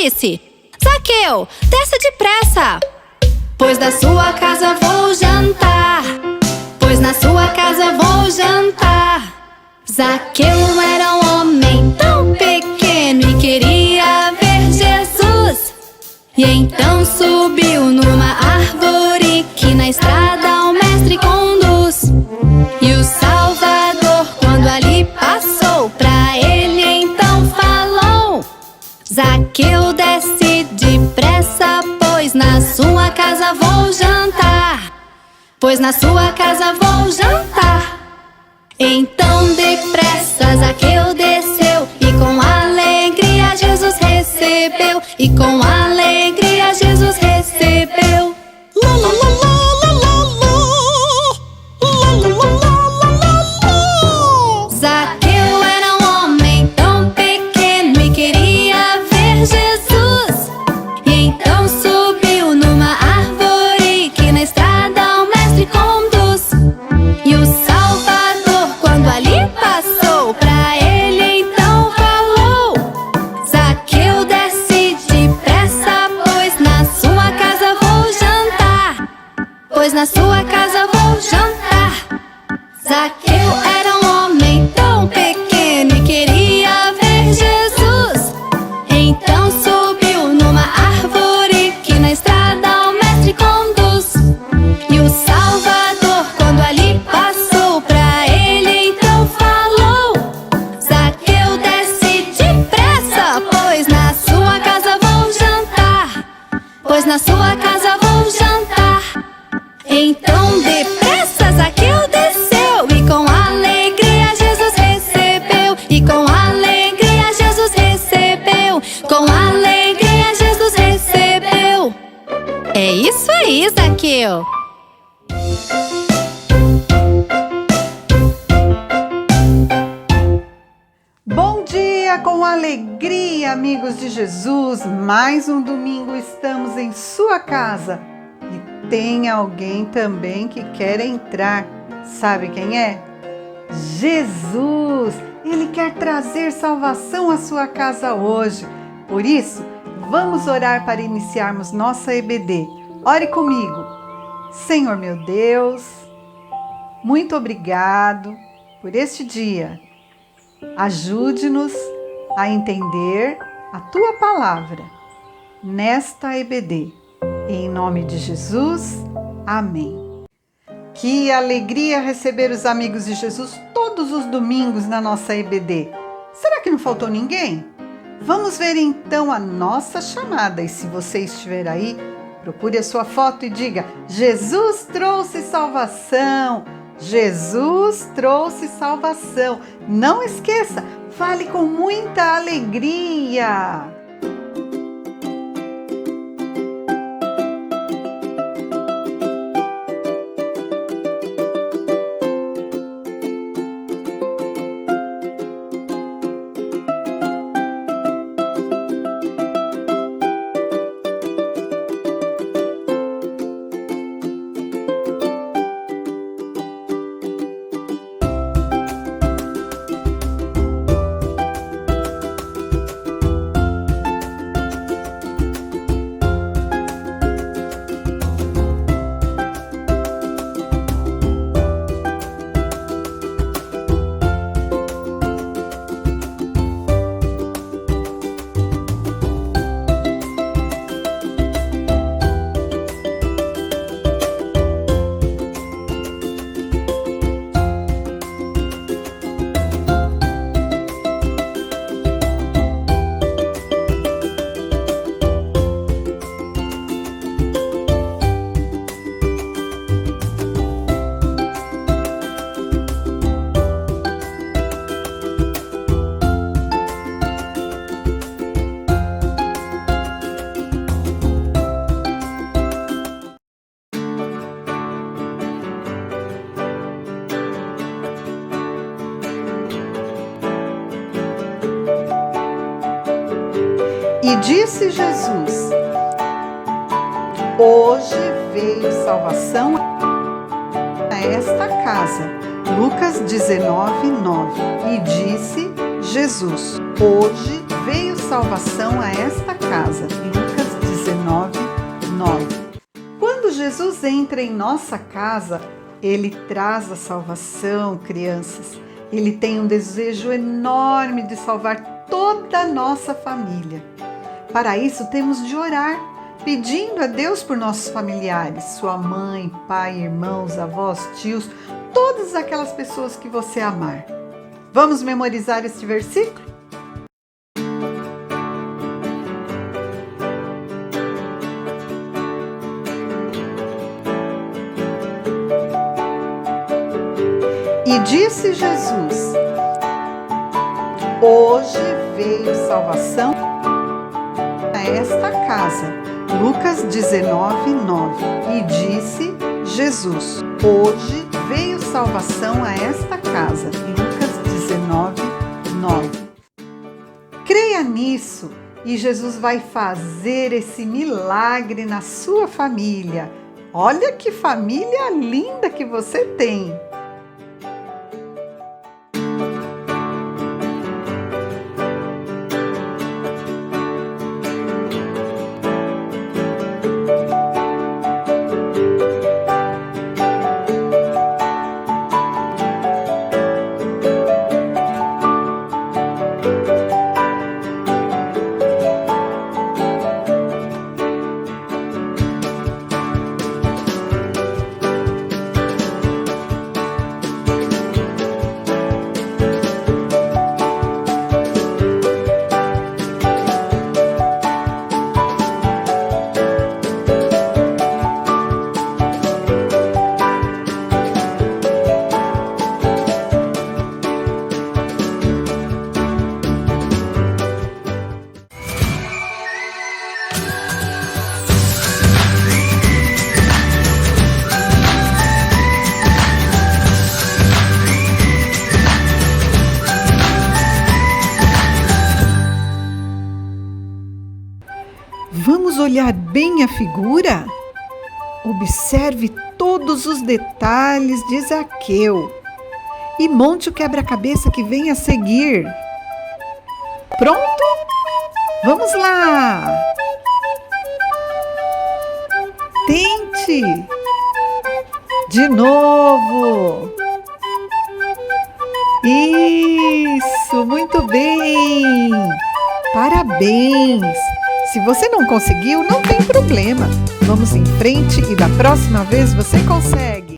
disse: Zaqueu, desce depressa, pois da sua casa vou jantar. Pois na sua casa vou jantar. Zaqueu era um homem tão pequeno e queria ver Jesus. E então subiu numa árvore que na estrada o mestre conduz. E o Salvador, quando ali passou, pra ele então falou: Zaqueu, desce depressa, pois na sua casa vou jantar. Pois na sua casa vou jantar. Então depressa Zaqueu desceu e com alegria Jesus recebeu. E com alegria Jesus recebeu. Lá, lá, lá, lá, lá, lá, lá, lá, lá, lá, lá. Zaqueu era um homem tão pequeno e queria ver Jesus. E então subiu numa árvore que na estrada o mestre conduz. E o Salvador, quando ali passou, pra ele então falou: Zaqueu, desce depressa, pois na sua casa vou jantar. Pois na sua casa vou jantar. Zaqueu era um homem tão pequeno e queria ver Jesus. Então subiu numa árvore que na estrada o mestre conduz. E o Salvador, quando ali passou, pra ele então falou: Zaqueu, desce depressa, pois na sua casa vou jantar. Pois na sua casa vou jantar. Então depressa Zaqueu desceu e com alegria Jesus recebeu. E com alegria Jesus recebeu. Com alegria Jesus recebeu. É isso aí, Zaqueu. Bom dia com alegria, amigos de Jesus. Mais um domingo estamos em sua casa. E tem alguém também que quer entrar. Sabe quem é? Jesus! Ele quer trazer salvação à sua casa hoje. Por isso, vamos orar para iniciarmos nossa EBD. Ore comigo. Senhor meu Deus, muito obrigado por este dia. Ajude-nos a entender a Tua Palavra nesta EBD. Em nome de Jesus, amém. Que alegria receber os amigos de Jesus todos os domingos na nossa EBD. Será que não faltou ninguém? Vamos ver então a nossa chamada. E se você estiver aí, procure a sua foto e diga: Jesus trouxe salvação. Jesus trouxe salvação. Não esqueça, fale com muita alegria. E disse Jesus: hoje veio salvação a esta casa. Lucas 19:9. E disse Jesus: hoje veio salvação a esta casa. casa. Lucas 19, 9. Quando Jesus entra em nossa casa, Ele traz a salvação, crianças. Ele tem um desejo enorme de salvar toda a nossa família. Para isso, temos de orar, pedindo a Deus por nossos familiares, sua mãe, pai, irmãos, avós, tios, todas aquelas pessoas que você amar. Vamos memorizar este versículo? E disse Jesus: hoje veio salvação a esta casa. Lucas 19, 9. E disse Jesus: hoje veio salvação a esta casa. Lucas 19, 9. Creia nisso e Jesus vai fazer esse milagre na sua família. Olha que família linda que você tem! Vamos olhar bem a figura? Observe todos os detalhes de Zaqueu e monte o quebra-cabeça que vem a seguir. Pronto? Vamos lá! Tente! De novo! Isso! Muito bem! Parabéns! Se você não conseguiu, não tem problema. Vamos em frente e da próxima vez você consegue.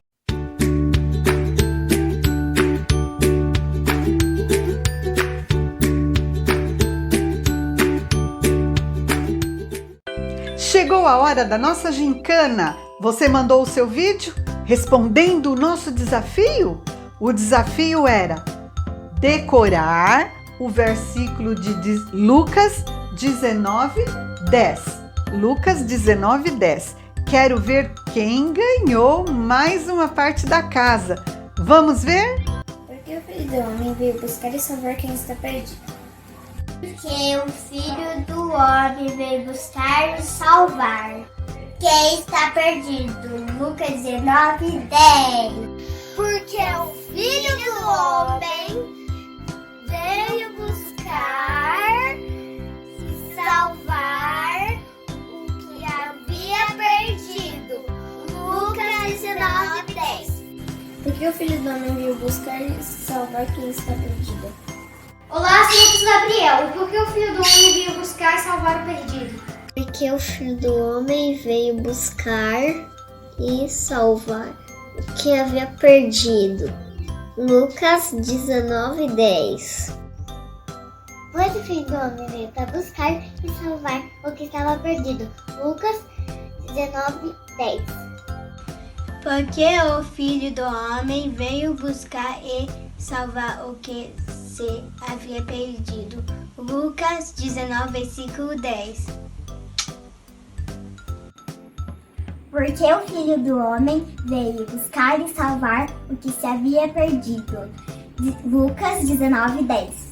Chegou a hora da nossa gincana. Você mandou o seu vídeo respondendo o nosso desafio? O desafio era decorar o versículo de Lucas 19, 10. Lucas 19, 10. Quero ver quem ganhou mais uma parte da casa. Vamos ver? Porque o Filho do Homem veio buscar e salvar quem está perdido. Porque o Filho do Homem veio buscar e salvar quem está perdido. Lucas 19, 10. Porque o Filho do Homem veio buscar e salvar o que havia perdido. Lucas 19, 10. Porque o Filho do Homem veio buscar e salvar quem está perdido. Olá, sou Gabriel. E por que o Filho do Homem veio buscar e salvar o perdido? Porque o Filho do Homem veio buscar e salvar o que havia perdido. Lucas 19, 10. Pois o Filho do Homem veio para buscar e salvar o que estava perdido. Lucas 19, 10. Porque o Filho do Homem veio buscar e salvar o que se havia perdido. Lucas 19, versículo 10. Porque o Filho do Homem veio buscar e salvar o que se havia perdido. Lucas 19, 10.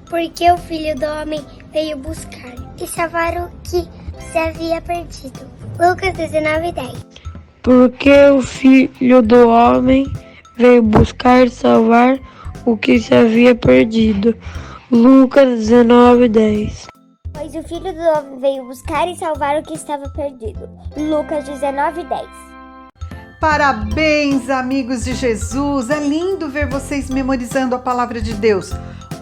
Porque o Filho do Homem veio buscar e salvar o que se havia perdido. Lucas 19, 10. Porque o Filho do Homem veio buscar e salvar o que se havia perdido. Lucas 19, 10. Pois o Filho do Homem veio buscar e salvar o que estava perdido. Lucas 19:10. Parabéns, amigos de Jesus! É lindo ver vocês memorizando a palavra de Deus.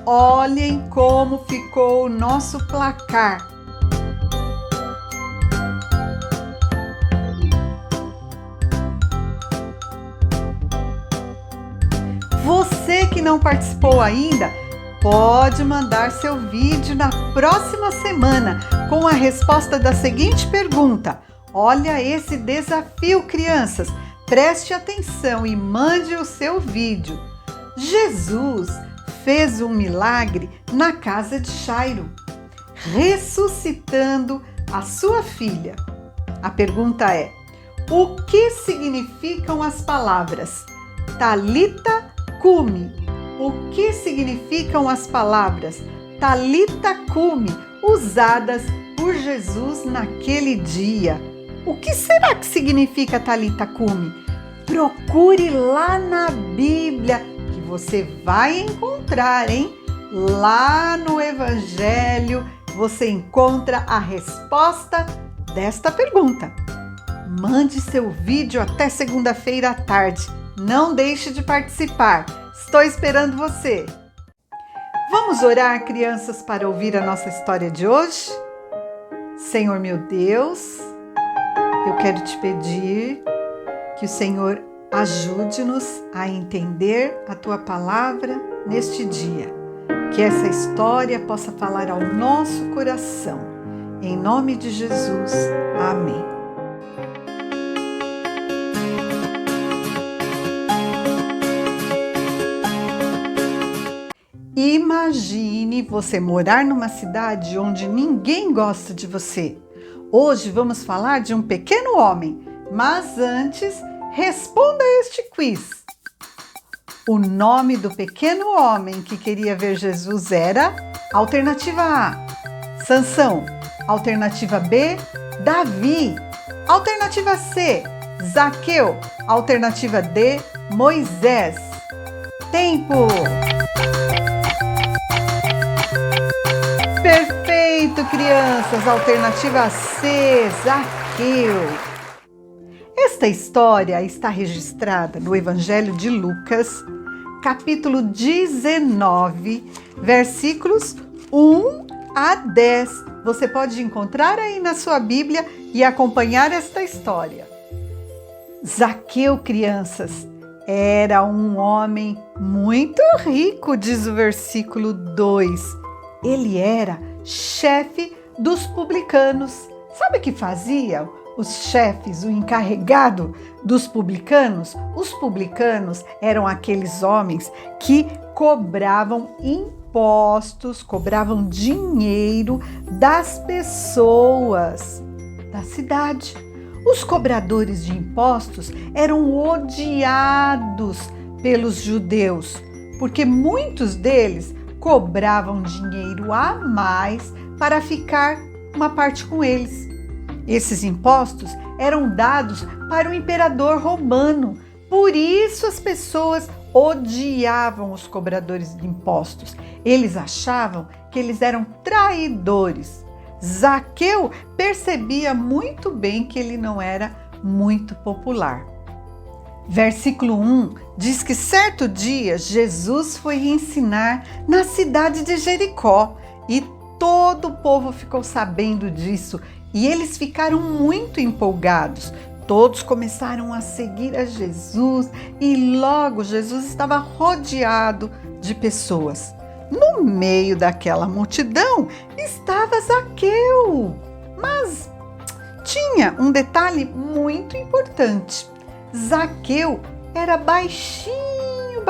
Olhem como ficou o nosso placar. Você que não participou ainda, pode mandar seu vídeo na próxima semana com a resposta da seguinte pergunta. Olha esse desafio, crianças! Preste atenção e mande o seu vídeo. Jesus fez um milagre na casa de Jairo, ressuscitando a sua filha. A pergunta é: o que significam as palavras Talita Cumi? O que significam as palavras Talita Cumi usadas por Jesus naquele dia? O que será que significa Talita Cumi? Procure lá na Bíblia que você vai encontrar, hein? Lá no Evangelho você encontra a resposta desta pergunta. Mande seu vídeo até segunda-feira à tarde. Não deixe de participar. Estou esperando você. Vamos orar, crianças, para ouvir a nossa história de hoje? Senhor meu Deus, eu quero te pedir que o Senhor ajude-nos a entender a tua palavra neste dia. Que essa história possa falar ao nosso coração. Em nome de Jesus. Amém. Imagine você morar numa cidade onde ninguém gosta de você. Hoje vamos falar de um pequeno homem, mas antes, responda este quiz. O nome do pequeno homem que queria ver Jesus era: alternativa A, Sansão; alternativa B, Davi; alternativa C, Zaqueu; alternativa D, Moisés. Tempo! Perfeito, crianças! Alternativa C, Zaqueu. Esta história está registrada no Evangelho de Lucas, capítulo 19, versículos 1 a 10. Você pode encontrar aí na sua Bíblia e acompanhar esta história. Zaqueu, crianças, era um homem muito rico, diz o versículo 2. Ele era chefe dos publicanos. Sabe o que faziam os chefes, o encarregado dos publicanos? Os publicanos eram aqueles homens que cobravam impostos, cobravam dinheiro das pessoas da cidade. Os cobradores de impostos eram odiados pelos judeus, porque muitos deles cobravam dinheiro a mais para ficar uma parte com eles. Esses impostos eram dados para o imperador romano, por isso as pessoas odiavam os cobradores de impostos. Eles achavam que eles eram traidores. Zaqueu percebia muito bem que ele não era muito popular. Versículo 1 diz que certo dia Jesus foi ensinar na cidade de Jericó e todo o povo ficou sabendo disso e eles ficaram muito empolgados. Todos começaram a seguir a Jesus e logo Jesus estava rodeado de pessoas. No meio daquela multidão estava Zaqueu, mas tinha um detalhe muito importante. Zaqueu era baixinho,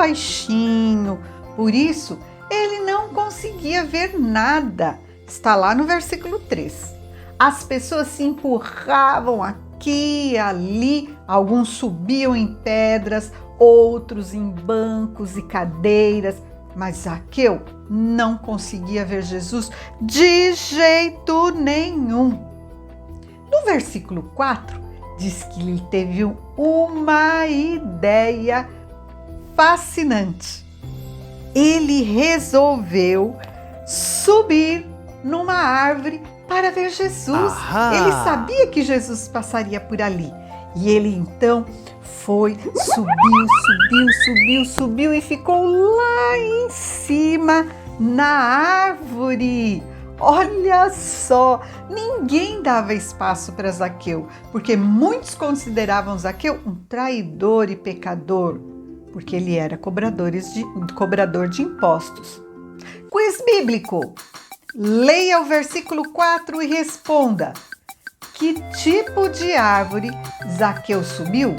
por isso ele não conseguia ver nada. Está lá no versículo 3. As pessoas se empurravam aqui e ali, alguns subiam em pedras, outros em bancos e cadeiras, mas Zaqueu não conseguia ver Jesus de jeito nenhum. No versículo 4, diz que ele teve uma ideia fascinante. Ele resolveu subir numa árvore para ver Jesus. Ahá. Ele sabia que Jesus passaria por ali. E ele então foi, subiu e ficou lá em cima na árvore. Olha só, ninguém dava espaço para Zaqueu, porque muitos consideravam Zaqueu um traidor e pecador, porque ele era cobrador de impostos. Quiz bíblico. Leia o versículo 4 e responda. Que tipo de árvore Zaqueu subiu?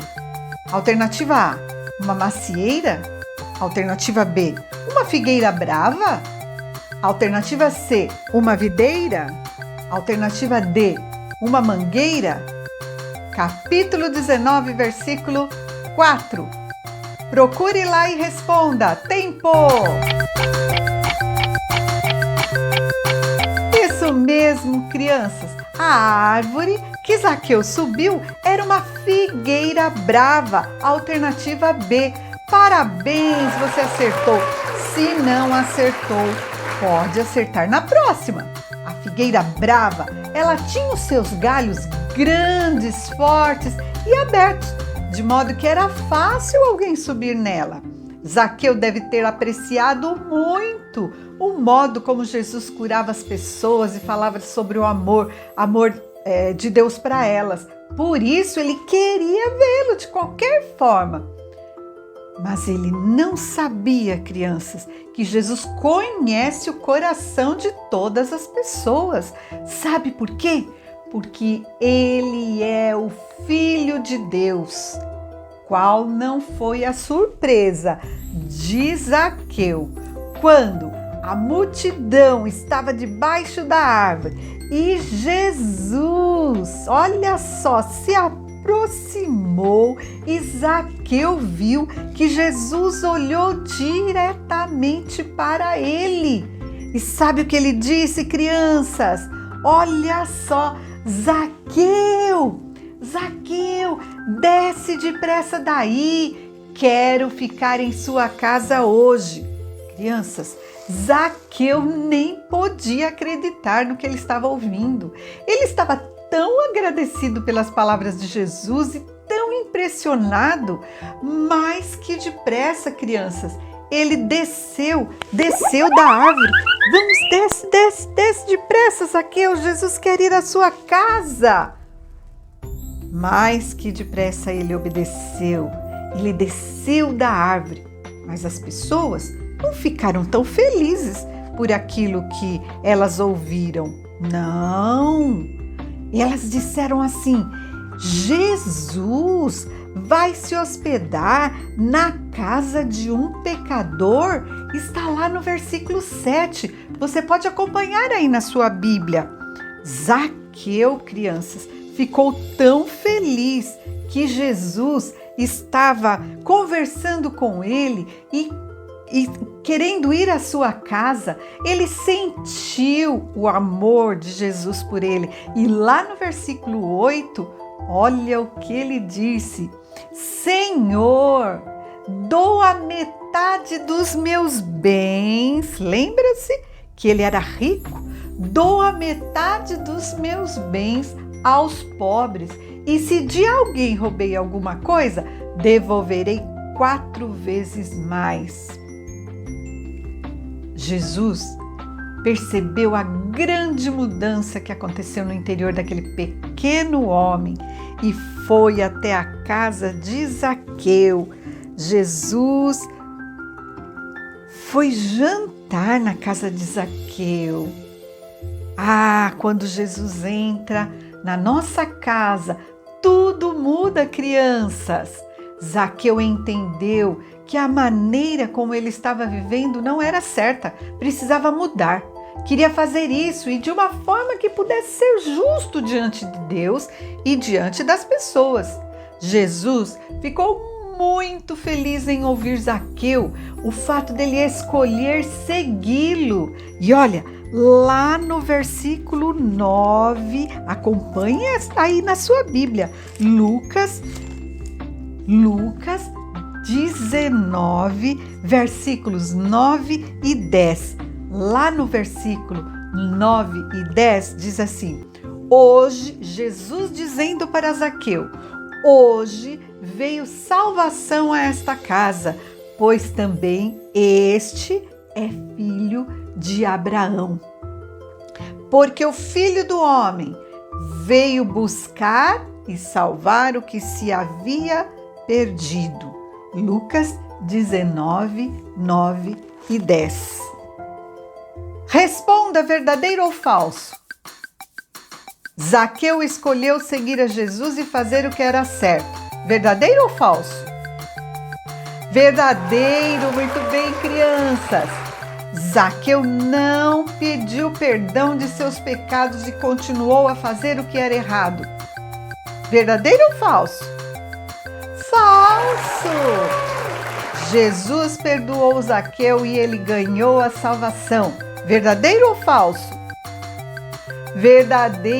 Alternativa A, uma macieira. Alternativa B, uma figueira brava. Alternativa C, uma videira. Alternativa D, uma mangueira. Capítulo 19, versículo 4. Procure lá e responda. Tempo! Isso mesmo, crianças. A árvore que Zaqueu subiu era uma figueira brava. Alternativa B. Parabéns, você acertou. Se não acertou, pode acertar na próxima. A figueira brava, ela tinha os seus galhos grandes, fortes e abertos, de modo que era fácil alguém subir nela. Zaqueu deve ter apreciado muito o modo como Jesus curava as pessoas e falava sobre o amor de Deus para elas. Por isso ele queria vê-lo de qualquer forma. Mas ele não sabia, crianças, que Jesus conhece o coração de todas as pessoas. Sabe por quê? Porque ele é o Filho de Deus. Qual não foi a surpresa de Zaqueu quando a multidão estava debaixo da árvore e Jesus, olha só, se aproximou e Zaqueu viu que Jesus olhou diretamente para ele. E sabe o que ele disse, crianças? Olha só, Zaqueu, desce depressa daí, quero ficar em sua casa hoje. Crianças, Zaqueu nem podia acreditar no que ele estava ouvindo. Ele estava tão agradecido pelas palavras de Jesus e tão impressionado, mas que depressa, crianças, ele desceu da árvore. Vamos, desce depressa, Zaqueu, Jesus quer ir à sua casa. Mas que depressa ele obedeceu, ele desceu da árvore, mas as pessoas não ficaram tão felizes por aquilo que elas ouviram. Não! Elas disseram assim: Jesus vai se hospedar na casa de um pecador? Está lá no versículo 7. Você pode acompanhar aí na sua Bíblia. Zaqueu, crianças, ficou tão feliz que Jesus estava conversando com ele e querendo ir à sua casa. Ele sentiu o amor de Jesus por ele. E lá no versículo 8, olha o que ele disse: Senhor, dou a metade dos meus bens. Lembra-se que ele era rico? Dou a metade dos meus bens aos pobres. E se de alguém roubei alguma coisa, devolverei 4 vezes mais. Jesus percebeu a grande mudança que aconteceu no interior daquele pequeno homem e foi até a casa de Zaqueu. Jesus foi jantar na casa de Zaqueu. Quando Jesus entra na nossa casa, tudo muda, crianças. Zaqueu entendeu que a maneira como ele estava vivendo não era certa, precisava mudar. Queria fazer isso e de uma forma que pudesse ser justo diante de Deus e diante das pessoas. Jesus ficou muito feliz em ouvir Zaqueu, o fato dele escolher segui-lo. E olha, lá no versículo 9, acompanhe aí na sua Bíblia, Lucas 19, versículos 9 e 10. Lá no versículo 9 e 10 diz assim: hoje, Jesus dizendo para Zaqueu: hoje veio salvação a esta casa, pois também este é filho de Abraão. Porque o Filho do Homem veio buscar e salvar o que se havia perdido. Lucas 19, 9 e 10. Responda, verdadeiro ou falso? Zaqueu escolheu seguir a Jesus e fazer o que era certo. Verdadeiro ou falso? Verdadeiro, muito bem, crianças. Zaqueu não pediu perdão de seus pecados e continuou a fazer o que era errado. Verdadeiro ou falso? Falso! Jesus perdoou Zaqueu e ele ganhou a salvação. Verdadeiro ou falso? Verdadeiro!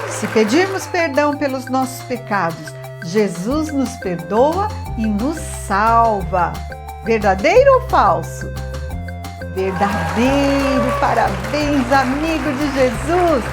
Se pedirmos perdão pelos nossos pecados, Jesus nos perdoa e nos salva. Verdadeiro ou falso? Verdadeiro! Parabéns, amigo de Jesus!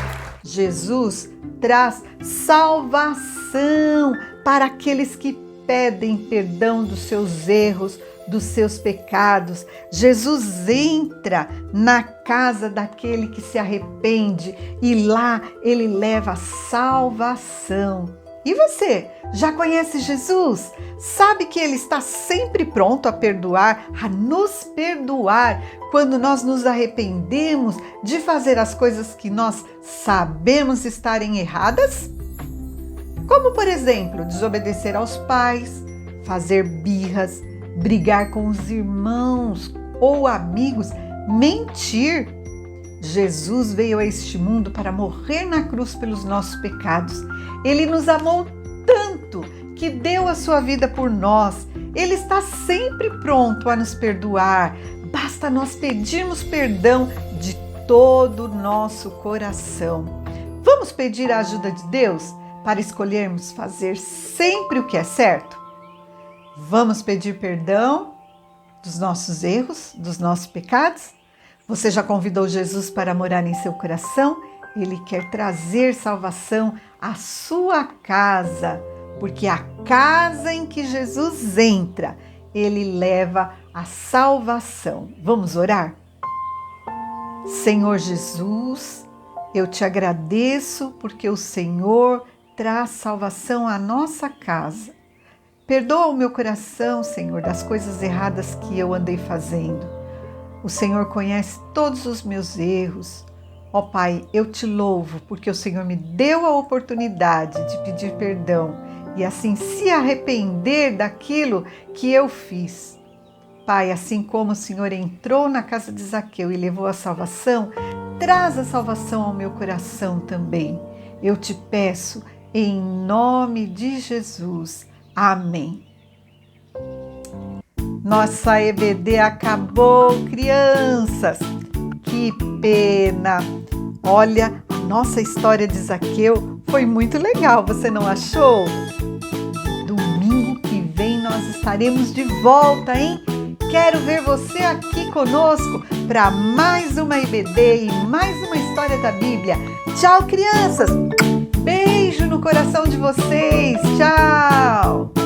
Jesus traz salvação para aqueles que pedem perdão dos seus erros, dos seus pecados. Jesus entra na casa daquele que se arrepende e lá ele leva salvação. E você, já conhece Jesus? Sabe que ele está sempre pronto a perdoar, a nos perdoar quando nós nos arrependemos de fazer as coisas que nós sabemos estarem erradas? Como, por exemplo, desobedecer aos pais, fazer birras, brigar com os irmãos ou amigos, mentir. Jesus veio a este mundo para morrer na cruz pelos nossos pecados. Ele nos amou tanto que deu a sua vida por nós. Ele está sempre pronto a nos perdoar. Basta nós pedirmos perdão de todo o nosso coração. Vamos pedir a ajuda de Deus para escolhermos fazer sempre o que é certo? Vamos pedir perdão dos nossos erros, dos nossos pecados? Você já convidou Jesus para morar em seu coração? Ele quer trazer salvação à sua casa, porque a casa em que Jesus entra, ele leva a salvação. Vamos orar? Senhor Jesus, eu te agradeço porque o Senhor traz salvação à nossa casa. Perdoa o meu coração, Senhor, das coisas erradas que eu andei fazendo. O Senhor conhece todos os meus erros. Ó Pai, eu te louvo porque o Senhor me deu a oportunidade de pedir perdão e assim se arrepender daquilo que eu fiz. Pai, assim como o Senhor entrou na casa de Zaqueu e levou a salvação, traz a salvação ao meu coração também. Eu te peço em nome de Jesus. Amém. Nossa EBD acabou, crianças. Que pena. Olha, a nossa história de Zaqueu foi muito legal, você não achou? Domingo que vem nós estaremos de volta, hein? Quero ver você aqui conosco para mais uma EBD e mais uma história da Bíblia. Tchau, crianças! Beijo no coração de vocês! Tchau!